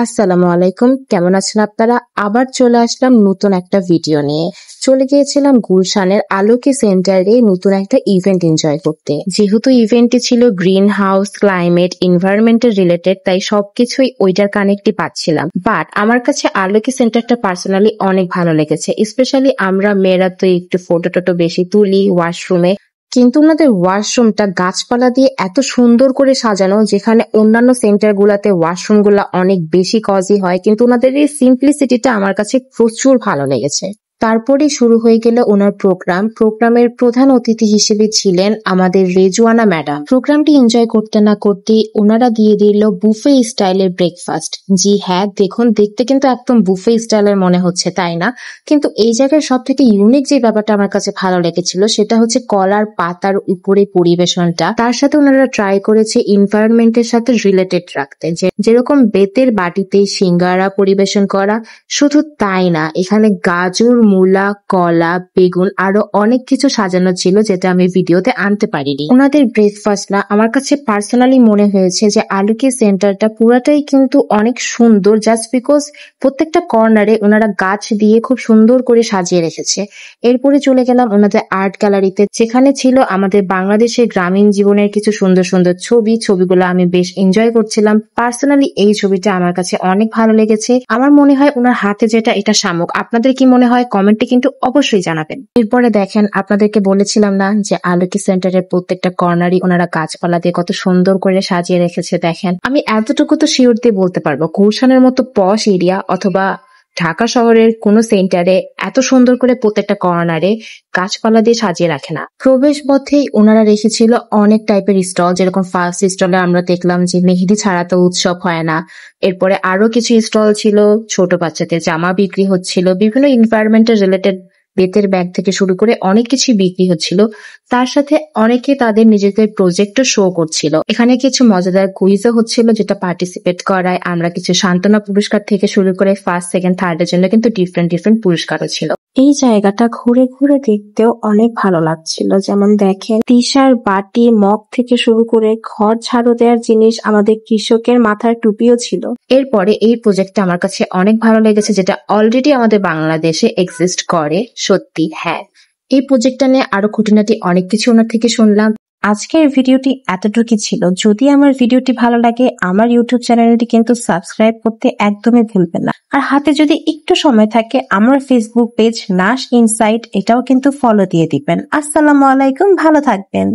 আসসালামু আলাইকুম, কেমন আছেন আপনারা? আবার চলে আসলাম নতুন একটা ভিডিও নিয়ে। চলে গিয়েছিলাম গুলশানের আলোকে সেন্টারে নতুন একটা ইভেন্ট এনজয় করতে। যেহেতু ইভেন্টটি ছিল গ্রিন হাউস, ক্লাইমেট, এনভায়রনমেন্টের রিলেটেড, তাই সবকিছুই ওইটার কানেক্টই পাচ্ছিলাম। বাট আমার কাছে আলোকে সেন্টারটা পার্সোনালি অনেক ভালো লেগেছে। স্পেশালি আমরা মেয়েরা তো একটু ফটো টটো বেশি তুলি ওয়াশরুমে, কিন্তু ওনাদের ওয়াশরুমটা গাছপালা দিয়ে এত সুন্দর করে সাজানো, যেখানে অন্যান্য সেন্টার গুলাতে ওয়াশরুম গুলা অনেক বেশি কজি হয়, কিন্তু ওনাদের এই সিম্পলিসিটিটা আমার কাছে প্রচুর ভালো লেগেছে। তারপরে শুরু হয়ে গেল ওনার প্রোগ্রামের প্রধান অতিথি হিসেবে ছিলেন আমাদের রেজওয়ানা ম্যাডাম। প্রোগ্রামটি এনজয় করতে না করতে ওনারা দিয়ে দিল বুফে স্টাইলের ব্রেকফাস্ট। জি হ্যাঁ, দেখুন, দেখতে কিন্তু একদম বুফে স্টাইলের মনে হচ্ছে, তাই না? কিন্তু এই জায়গায় সব থেকে ইউনিক যে ব্যাপারটা আমার কাছে ভালো লেগেছিল সেটা হচ্ছে কলার পাতার উপরে পরিবেশনটা। তার সাথে ওনারা ট্রাই করেছে এনভায়রনমেন্টের সাথে রিলেটেড রাখতে, যেরকম বেতের বাটিতে সিঙ্গারা পরিবেশন করা। শুধু তাই না, এখানে গাজর, মূলা, কলা, বেগুন আরো অনেক কিছু সাজানো ছিল, যেটা আমি ভিডিওতে আনতে পারিনি। ওনাদের ব্রেকফাস্ট না, আমার কাছে পার্সোনালি মনে হয়েছে যে আলোকে সেন্টারটা পুরাটাই কিন্তু অনেক সুন্দর, জাস্ট বিকজ প্রত্যেকটা কর্নারে ওনারা গাছ দিয়ে খুব সুন্দর করে সাজিয়ে রেখেছে। এরপরে চলে গেলাম ওনাদের আর্ট গ্যালারিতে, যেখানে ছিল আমাদের বাংলাদেশের গ্রামীণ জীবনের কিছু সুন্দর সুন্দর ছবিগুলো আমি বেশ এনজয় করছিলাম। পার্সোনালি এই ছবিটা আমার কাছে অনেক ভালো লেগেছে। আমার মনে হয় ওনার হাতে যেটা, এটা শামুক। আপনাদের কি মনে হয় কমেন্টে কিন্তু অবশ্যই জানাবেন। এরপরে দেখেন, আপনাদেরকে বলেছিলাম না যে আলোকি সেন্টারের প্রত্যেকটা কর্নারই ওনারা গাছপালা দিয়ে কত সুন্দর করে সাজিয়ে রেখেছে। দেখেন, আমি এতটুকু তো শিওর দিয়ে বলতে পারবো, গুলশানের মতো পশ এরিয়া অথবা ঢাকা শহরের কোন সেন্টারে এত সুন্দর করে প্রত্যেকটা কর্নারে গাছপালা দিয়ে সাজিয়ে রাখে না। প্রবেশ পথেই ওনারা রেখেছিল অনেক টাইপের স্টল, যেরকম ফার্স্ট স্টলে আমরা দেখলাম যে মেহেদি ছাড়া তো উৎসব হয় না। এরপরে আরো কিছু স্টল ছিল, ছোট বাচ্চাদের জামা বিক্রি হচ্ছিল, বিভিন্ন এনভায়রনমেন্টের রিলেটেড বেতের ব্যাগ থেকে শুরু করে অনেক কিছু বিক্রি হচ্ছিল। তার সাথে অনেকে তাদের নিজেদের প্রজেক্টও শো করছিল। এখানে কিছু মজাদার কুইজও হচ্ছিল, যেটা পার্টিসিপেট করায় আমরা কিছু সান্ত্বনা পুরস্কার থেকে শুরু করে ফার্স্ট, সেকেন্ড, থার্ডের জন্য কিন্তু ডিফারেন্ট পুরস্কারও ছিল। এই জায়গাটা ঘুরে ঘুরে দেখতেও অনেক ভালো লাগছিল। যেমন দেখেন, তিসার বাটি, মগ থেকে শুরু করে ঘর ঝাড়ু দেওয়ার জিনিস, আমাদের কৃষকের মাথার টুপিও ছিল। এরপরে এই প্রজেক্টটা আমার কাছে অনেক ভালো লেগেছে, যেটা অলরেডি আমাদের বাংলাদেশে এক্সিস্ট করে। সত্যি হ্যাঁ, এই প্রজেক্টটা নিয়ে আরো খুঁটিনাটি অনেক কিছু ওনার থেকে শুনলাম। আজকের ভিডিওটি এতটুকুই ছিল। যদি আমার ভিডিওটি ভালো লাগে, আমার ইউটিউব চ্যানেলটি কিন্তু সাবস্ক্রাইব করতে একদমই ভুলবেন না। আর হাতে যদি একটু সময় থাকে, আমার ফেসবুক পেজ নাশ ইনসাইট, এটাও কিন্তু ফলো দিয়ে দিবেন। আসসালামু আলাইকুম, ভালো থাকবেন।